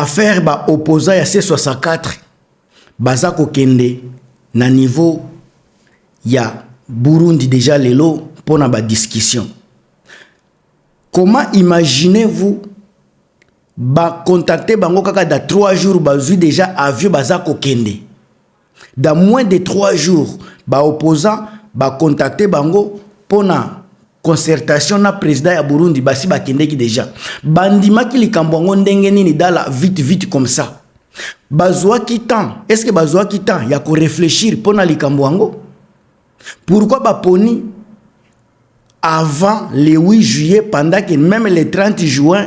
affaire ba opposant ya C64 baza ko kende na niveau ya Burundi déjà lelo pona ba discussion. Comment imaginez-vous ba contacter bango kaka da 3 jours bazui déjà avion baza ko kende. Dans moins de 3 jours ba opposant ba contacter bango pona concertation na président ya Burundi basi ba kende ki déjà. Bandima ki likambo ngo ndenge nini dala vite comme ça. Bazwa ki temps, est-ce que bazwa ki temps ya ko réfléchir pona likambo ngo? Pourquoi ba poni avant le 8 juillet pendant que même le 30 juin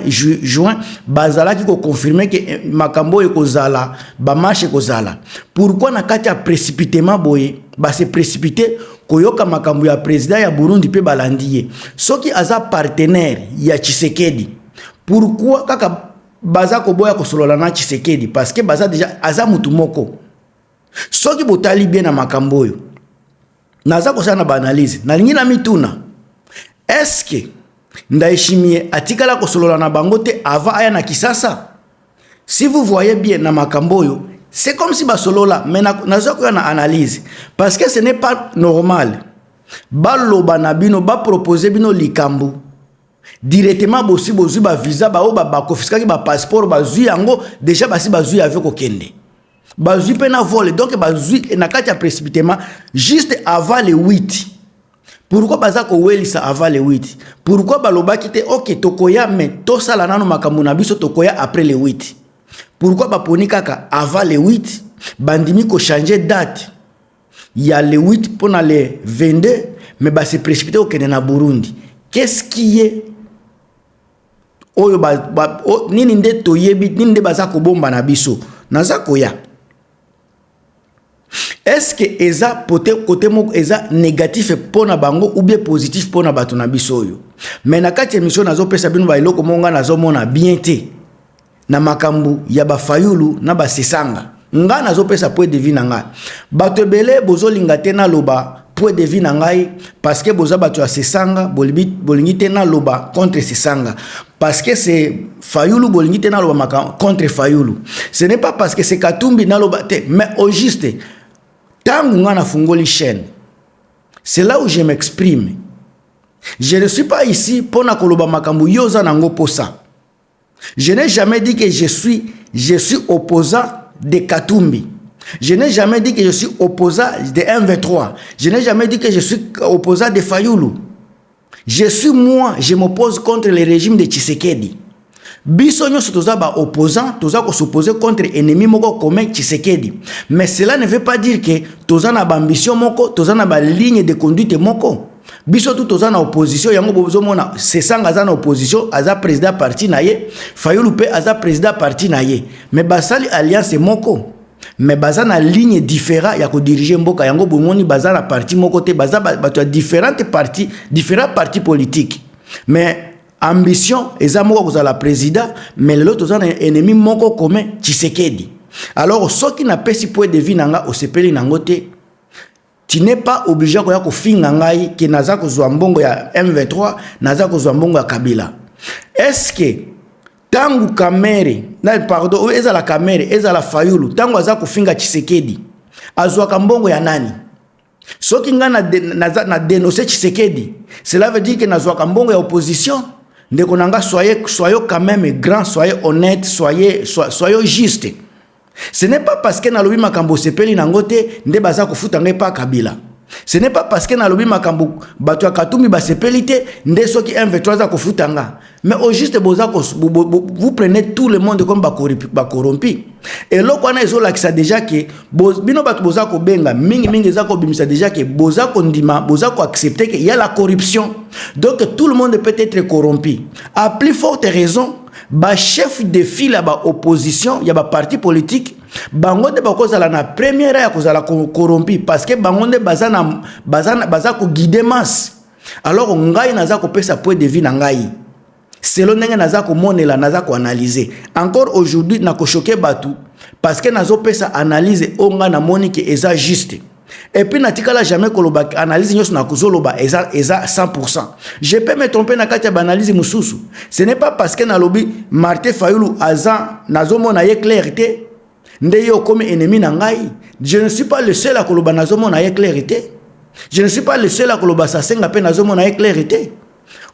bazala qui ko confirmer que makambo e kozala ba marche kozala. Pourquoi na kati ya précipitement boye ba se précipiter koyoka makambo ya président ya Burundi pe balandiye soki aza partenaire ya Tshisekedi? Pourquoi kaka baza ko boya ko solola na Tshisekedi? Parce que baza déjà aza mutu moko. Soki botali bien na makambo yo naza ko sana ba analyse na lingi na mituna. Est-ce que Ndayishimiye atikala ko solola na bangote avant aya na Kisasa? Si vous voyez bien na makambo yo, c'est comme si basolola mais nazo ko na analyse parce que ce n'est pas normal. Baloba na bino ba proposer bino likambo directement bosi bozu ba visa ba o ba confisquer ba passeport bazui yango déjà basi bazui avec okende. Bazui pe na vol donc bazui na kati ya précipitement juste avant le 8. Pourquoi baza ko welisa avant le 8? Pourquoi baloba kite OK tokoya mais to sala nano makambo na biso tokoya après le 8? Pourquoi baponi kaka avant le 8 bandimi ko changer date? Il y a le 8 pour le 22 mais ba se précipiter au Kenya Burundi. Qu'est-ce qui est oyo nini nde toyebi nini nde baza ko bomba na biso naza koya? Est-ce que eza côté moko eza négatif pona bango ou bien positif pona bato na biso yo? Mais na kati émission nazo pesa bino ba iloko monga nazo mona bien te na makambu ya ba Fayulu na ba Sesanga nga nazo pesa point de vue na nga bato belé bozo linga te na loba point de vue na ngai parce que boza bato ya Sesanga bolingi te na loba contre Sesanga parce que c'est Fayulu bolingi te na loba makambu contre Fayulu. Ce n'est pas parce que c'est Katumbi na loba te mais au juste tangu nga na fungoli chaîne, c'est là où je m'exprime. Je ne suis pas ici pour na koloba makambu yoza nango posa. Je n'ai jamais dit que je suis opposant de Katumbi. Je n'ai jamais dit que je suis opposant de M23. Je n'ai jamais dit que je suis opposant de Fayulu. Je m'oppose contre le régime de Tshisekedi. Biso nyonso toza ba opposant, toza ko s'opposer contre ennemi moko commun Tshisekedi. Mais cela ne veut pas dire que toza na ambition moko, toza na ba ligne de conduite moko. Biso tout toza na opposition yango bozo mona Sesanga za na opposition, aza président parti na ye, Fayulu pe aza président parti na ye. Mais basali alliance moko. Mais baza na ligne différente ya ko diriger mboka yango bomoni baza na parti moko te, baza bato différents partis politiques. Mais ambition eza moko kozala président mais l'autre eza ennemi moko commun Tshisekedi. Alors ceux qui n'a pas si point de vie nanga osepeli nango te, tu n'es pas obligé koya ko finga ngai ke naza kozwa mbongo ya M23 naza kozwa mbongo ya Kabila. Est-ce que tangu Kamere na pardon eza la Kamere eza la Fayulu tangu aza ko finga Tshisekedi azwa kambongo ya nani? Soki nga na dénoncer Tshisekedi, cela veut dire que nazwa kambongo ya opposition. Ndeko nanga soyez quand même grand, soyez honnête, soyez juste. Ce n'est pas parce que na lobi makambo sepeli nangote nde baza ko futa ngai pa Kabila. Ce n'est pas parce que na lobi makambo bato ya Katumbi ba sepeli te nde soki M23 za ko futa nga. Mais au juste vous prenez tout le monde comme ba corrompu. Et là quand ils ont là déjà que bino bato boza ko benga mingi za ko bimisa déjà que boza ko ndima boza ko accepter qu'il y a la corruption. Donc tout le monde peut être corrompu. À plus forte raison, ba chef de file ba opposition, ya ba parti politique, bangonde ba kozala na première ya kozala corrompu parce que bangonde baza ko guider masse. Alors ngai naza ko pesa point de vue na ngai. Selon ndenge naza ko monela naza ko analyser. Encore aujourd'hui na ko choquer batu parce que nazo pesa analyse onga na moni que eza juste. Et puis natikala jamais koloba analyse nyos na kozoloba eza 100%. Je peux me tromper na kati ya analyse mususu. Ce n'est pas parce que na lobi Martin Fayulu aza nazomona ye clarté nde yo comme ennemi na ngai. Je ne suis pas le seul à koloba nazomona ye clarté. Je ne suis pas le seul à koloba sasenga pe nazomona ye clarté.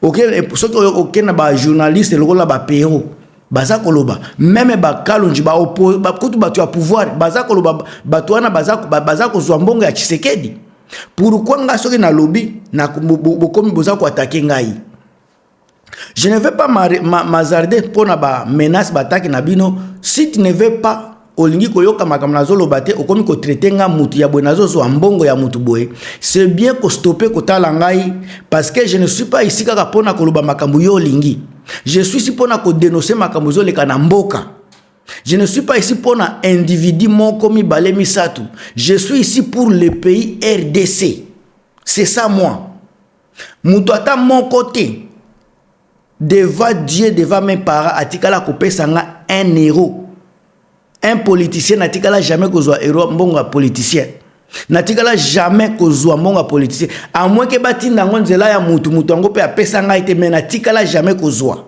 OK, ce que OK na ba journaliste lokola ba pero baza koloba même ba kalonji ba oppo ba kutu batu ya pouvoir baza koloba batu wana baza kozwa mbongo ya Tshisekedi. Pourquoi nga soki na lobby na bokomi boza ko attaquer ngai? Je ne veux pas m'azarder pour na ba menace bataki na bino. Si tu ne veux pas olingi koyoka makambo nazoloba te okomi ko traiter nga mutu ya bonazo zo mbongo ya mutu boye, c'est bien ko stopper ko tala ngai parce que je ne suis pas ici kaka pona koloba makambo yo olingi. Je suis ici pona ko dénoncer makambo zo leka na mboka. Je ne suis pas ici pona individu moko mibale misatu. Je suis ici pour le pays RDC. C'est ça moi. Mutu ata mon côté devant Dieu, devant mes parents, atikala kopesa nga 1 euro. Un politicien n'atikala jamais kozwa euro mbongo politicien. N'atikala jamais kozwa mbongo politicien. À moins que batinda ngonzela ya mutu ango pe apesa nga ite mais n'atikala jamais kozwa.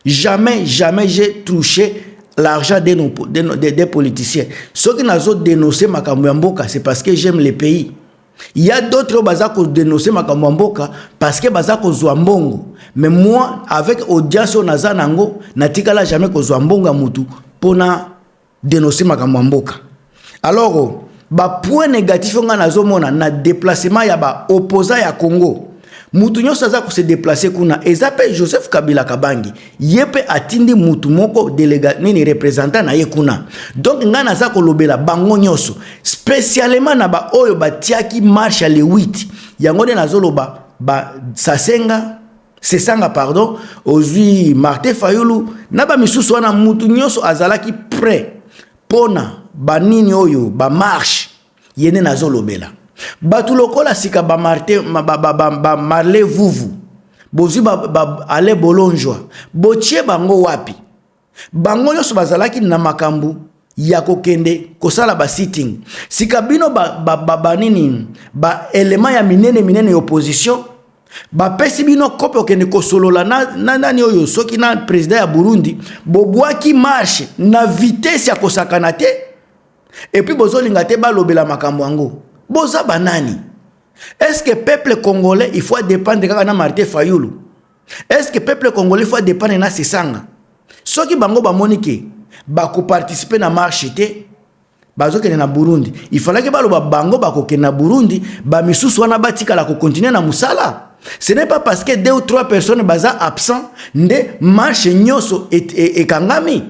Jamais j'ai touché l'argent des politiciens. Ceux qui n'ont dénoncé makambo ya mboka, c'est parce que j'aime le pays. Il y a d'autres baza ko dénoncer makambo ya mboka parce que baza kozwa mbongo. Mais moi avec audience onaza nango n'atikala jamais kozwa mbongo ya mutu pona dénoncer makambo ya mboka. Alors ba point négatif nga nazomona na déplacement ya ba opposant ya Congo. Mutu nyonso aza ko se déplacer kuna ezape Joseph Kabila Kabangi yepe atindi mutu moko délégat nini représentant na ye kuna. Donc nga naza ko lobela bango nyonso spécialement na ba oyo batiaki marche le 8 yango ne nazoloba ba sasenga sesanga pardon ozui Martin Fayulu na ba misusu wana mutu nyonso azalaki prêt pona banini oyo ba marche yene nazolobela. Batu lokola sika ba Martin ba Marley Vuvu bozu ba ale bolonjwa botie bango wapi bango nyonso bazalaki na makambu ya kokende kosala ba sitting sika bino ba nini ba element ya minene opposition ba pesi bino kope okende kosolola na nani oyo soki na président ya Burundi bobwaki marche na vitesse ya kosakana te et puis bozolinga te balobela makambo yango. Boza banani? Est-ce que peuple congolais il faut dépendre kaka na Martin Fayulu? Est-ce que peuple congolais il faut dépendre na Sesanga? Soki bango ba monike ba ko participer na marche te bazokende na Burundi. Il fallait que baloba bango ba ko na Burundi ba misusu wana batika la ko continuer na musala. Ce n'est pas parce que 2 ou 3 personnes baza absent nde marche nyoso et kangami.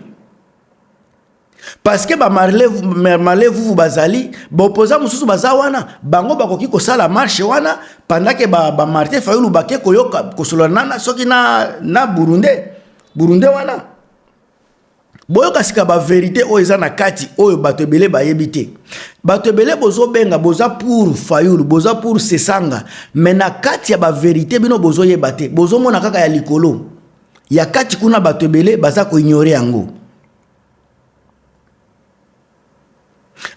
Parce que ba Marley Vuvu bazali ba opposant mususu baza wana bango bakoki ko sala marche wana pendant que ba Martin Fayulu bake koyoka kosolana na soki na Burundi wana boyoka sika ba vérité o eza na kati oyo bato ebele ba yebite bato ebele bozo benga boza pour Fayulu boza pour Sesanga mais na kati ya ba vérité bino bozo yebate bozo mona kaka ya likolo ya kati kuna bato ebele baza ko ignorer yango.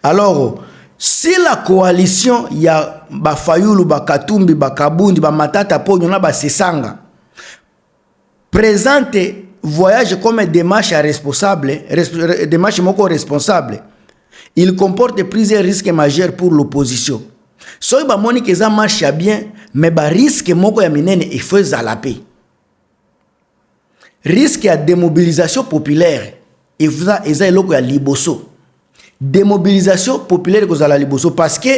Alors, si la coalition ya ba Fayulu, ba Katumbi, ba Kabundi, ba Matata Ponyo na ba Sesanga présente voyage comme démarche responsable, démarche moko responsable, il comporte plusieurs risques majeurs pour l'opposition. So ba moni que ça marche bien, mais ba risque moko ya minene il faut zalaper. Risque ya démobilisation populaire, il faut ça eloko ya liboso. Démobilisation populaire que la liboso parce que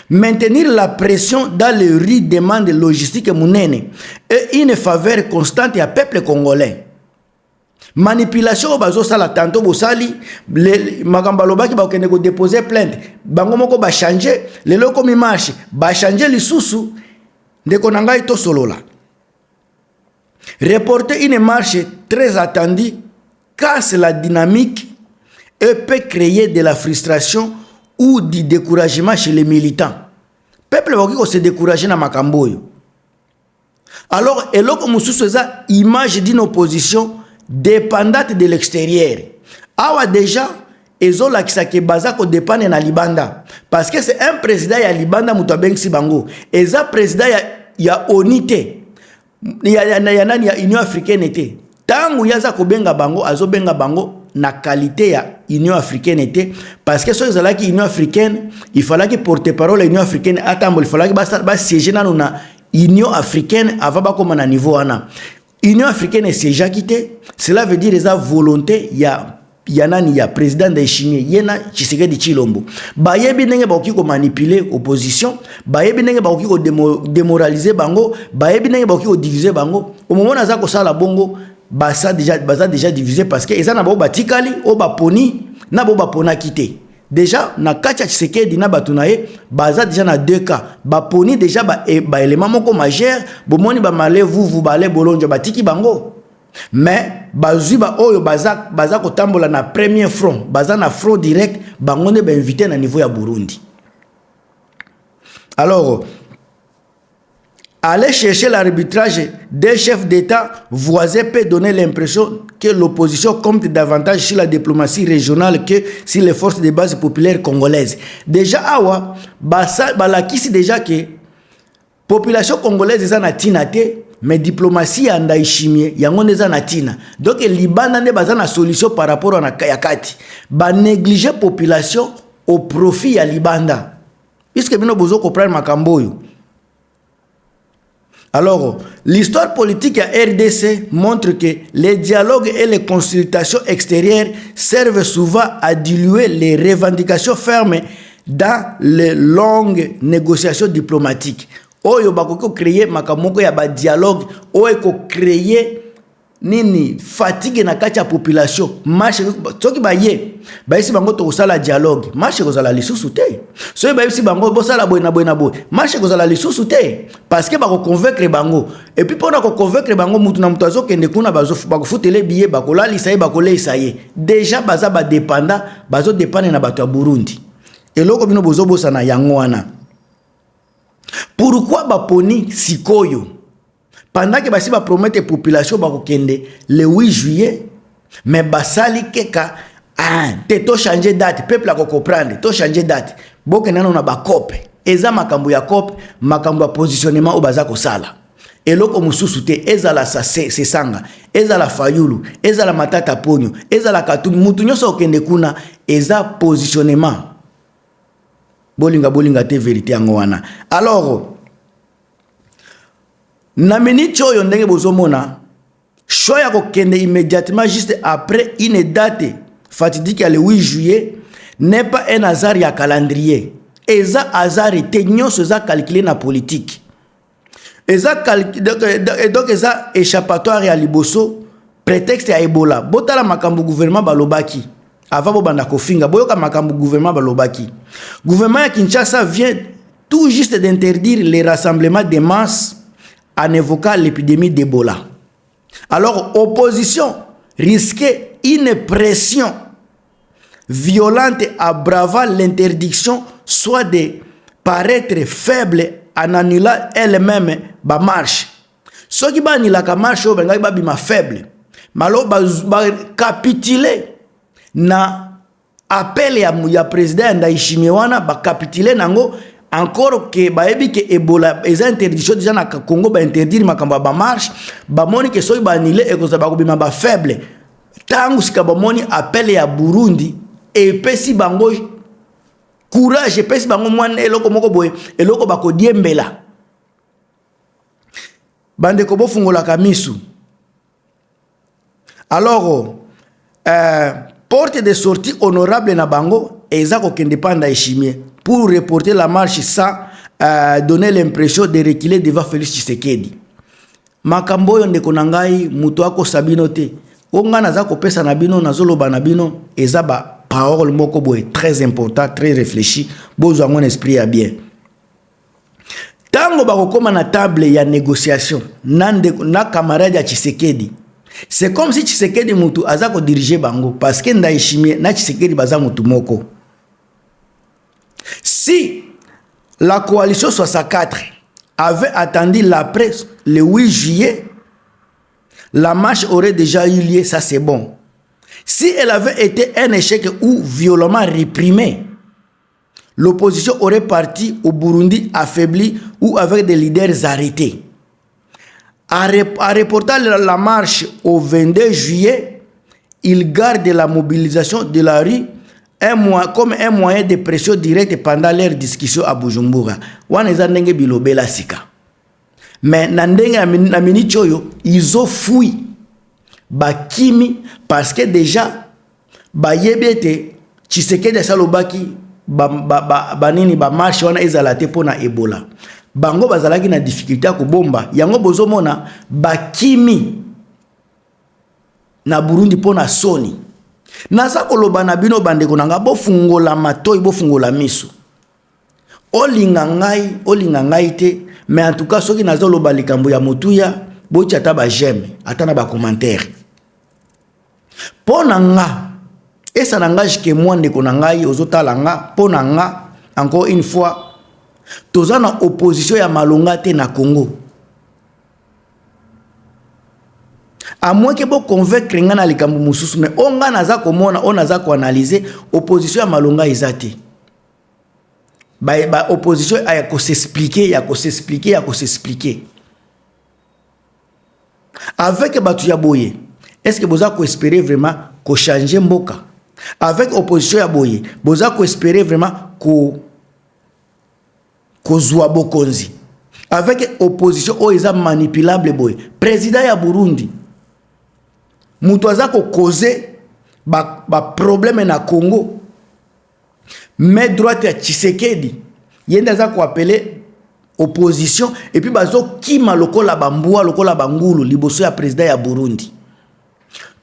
maintenir la pression dans les rues demande logistique mounene et une faveur constante à peuple congolais. Manipulation bazo sala tantôt bosali magamba lobaki ba okende ko déposer plainte bango moko ba changer les loko mi marche ba changer lisusu ndeko nangai to solola. Reporter une marche très attendue casse la dynamique et peut créer de la frustration ou du découragement chez les militants. Peuple va se décourager dans makamboyo. Alors, et là comme sous ça image d'une opposition dépendante de l'extérieur. Awa déjà ezolakisa ke baza ko dépendre na libanda parce que c'est un président ya libanda mutu abengisi bango eza président ya onité ya nani ya Union africaine te tangu yaza ko benga bango azobenga bango na qualité ya Union africaine te parce que so ezalaki Union africaine il fallait que porte-parole Union africaine atambo il fallait que ba siéger na Union africaine avant ba comme na niveau ana Union africaine siéger quitté cela veut dire eza volonté ya nani ya président Ndayishimiye yena Tshisekedi Tshilombo bayebi ndenge bakoki ko manipuler opposition bayebi ndenge bakoki ko démoraliser bango bayebi ndenge bakoki ko diviser bango au moment naza ko sala bongo baza déjà divisé parce que eza na bo batikali o baponi na bo bapona quitté déjà na kati ya Tshisekedi na batunaye baza déjà na deux cas baponi déjà ba élément moko majeur bomoni ba malé vous balé bolonjo batiki bango mais bazui ba oyo baza ko tambola na premier front baza na front direct bango ne ba invité na niveau ya Burundi. Alors aller chercher l'arbitrage des chefs d'État voisins peut donner l'impression que l'opposition compte davantage sur la diplomatie régionale que sur les forces de base populaires congolaises. Déjà, awa, balakisi déjà que population congolaise est na tina te, mais diplomatie ya Ndayishimiye yango neza na tina. Donc libanda ne baza na solution par rapport à yakati. Ba négliger population au profit ya libanda. Puisque bino bozo comprendre makambo yo. Alors, l'histoire politique à RDC montre que les dialogues et les consultations extérieures servent souvent à diluer les revendications fermes dans les longues négociations diplomatiques. Oyo bako créer makamoko ya ba dialogue, oyo ko créer nini fatigue na kati ya population. Marche soki ba ye, ba isi bango to sala dialogue, marche ko sala lisusu te. Soki ba isi bango bo sala boy na boy, marche ko sala lisusu te parce que ba ko convaincre bango. Et puis pour na ko convaincre bango mutu na mutu azo kende kuna bazo ba ko futele billet ba ko lali saye ba ko le saye. Déjà baza ba dépendant, bazo dépendre na bato ya Burundi. Et loko bino bozo bosa na yango wana. Pourquoi ba poni sikoyo? Pendant que basi ba promettre population ba kokende le 8 juillet mais basali keka te to changer date peuple a comprendre to changer date boke nana na ba kope eza makambo ya kope makambo ya positionnement o baza ko sala eloko mususu te ezala sa se sanga ezala fayulu ezala matata ponyo ezala katumi mutu nyoso okende kuna eza positionnement bolinga te vérité yango wana. Alors na minute oyo ndenge bozomona choix ya kokende immédiatement juste après une date fatidique le 8 juillet n'est pas un hasard ya calendrier. Eza hasard te nyonso eza calculé na politique. Donc eza échappatoire ya liboso prétexte ya Ebola. Botala makambo gouvernement balobaki avant bo banda kofinga boyoka makambo gouvernement balobaki. Gouvernement ya Kinshasa vient tout juste d'interdire les rassemblements de masse en évoquant l'épidémie d'Ebola. Alors, opposition risquait une pression violente aggravant l'interdiction, soit de paraître faible en annulant elle-même la marche. Ce qui va annuler la marche, c'est ba faible. Malo ba capituler na appel ya président Ndayishimiye wana ba capituler nango. Encore que baebi que Ebola eza interdiction déjà na Congo ba interdire makamba ba marche ba moni que soki ba annuler e ko za ba ko bima ba faible tangu sika ba moni appel ya Burundi e pesi bango courage pesi bango mwana eloko moko boye eloko ba ko diembela bande ko bofungola kamisu. Alors porte de sortie honorable na bango eza ko kende panda Ndayishimiye pour reporter la marche sans donner l'impression de reculer devant Félix Tshisekedi. Makambo yo ndeko nangai mutu ako sabino te. Onga naza ko pesa na bino nazoloba na bino eza ba parole moko boye très important, très réfléchi, bozo ngone esprit ya bien. Tango ba kokoma na table ya négociation na camarade ya Tshisekedi. C'est comme si Tshisekedi mutu aza ko diriger bango parce que Ndayishimiye na Tshisekedi baza mutu moko. Si la coalition 64 avait attendu l'après le 8 juillet, la marche aurait déjà eu lieu, ça c'est bon. Si elle avait été un échec ou violemment réprimé, l'opposition aurait parti au Burundi affaibli ou avec des leaders arrêtés. En reportant la marche au 22 juillet, il garde la mobilisation de la rue comme un moyen de pression directe pendant leur discussion à Bujumbura. Mais na minute choyo, ils ont fui bakimi parce que déjà bayebete Tshisekedi salobaki banini ba marche wana ezalate pona Ebola. Bango bazalaki na difficulté ya kobomba yango bozomona bakimi na Burundi pona soni. Naza koloba na bino bandeko nanga bofungola matoi bofungola miso. Olinga ngai te, mais en tout cas soki nazo loba likambo ya motuya bocha ata ba j'aime ata na ba commentaire. Pona nga esa n'engage que moi ndeko na ngai ozotala nga pona nga encore une fois toza na opposition ya malonga te na Congo. À moins que vous convaincre nga na likambo mususu, mais onga naza komona on naza ko analyser opposition ya malonga ezate. Ba opposition ya ko s'expliquer, Avec batu ya boye, est-ce que vous avez espérer vraiment ko changer mboka? Avec opposition ya boye, vous avez espérer vraiment ko zwa bokonzi. Avec opposition o eza manipulable boye. Président ya Burundi mutu aza ko causer ba problème na Congo. Mais droite ya Tshisekedi yenda za ko appeler opposition et puis bazo kima lokola bambua lokola bangulu liboso ya président ya Burundi.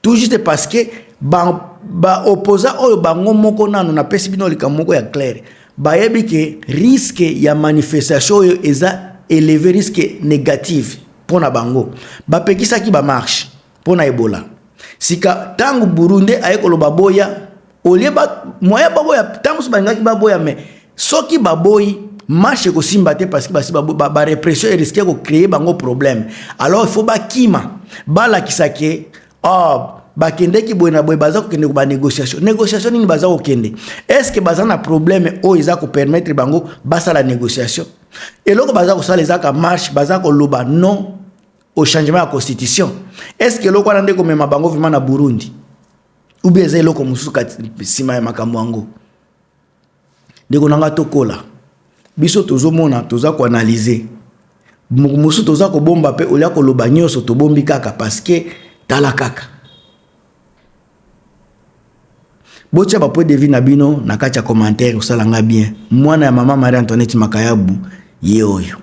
Tout juste parce que ba opposa oyo bango moko nanu na pesi bino likamoko ya clair. Bayebi ke risque ya manifestation oyo eza élevé, risque négatif pona bango. Ba pekisa ki ba marche pona Ebola. Sika tangu Burundi ayekolo baboya olie ba moya baboya tangu subangaki baboya mais soki baboyi marche ko simba te parce que ba répression risque ko créer bango problème. Alors il faut ba kima bala kisake bakende ki boye na boye baza ko kende ko ba négociation nini baza ko kende. Est-ce que baza na problème o iza ko permettre bango basa la négociation et loko baza ko sala ezaka marche baza ko loba non au changement de la constitution? Est-ce que loko nande ko mema bango vraiment na Burundi ou bien zelo ko mususu sima ya makambo yango? Ndeko nanga tokola biso tozomona toza ko analyser mususu toza ko bomba pe olia ko loba nyoso to bombi kaka parce que tala kaka bocha ba point de vue na bino na kati ya commentaire osalanga bien. Mwana ya mama Marie Antoinette Makayabu ye oyo.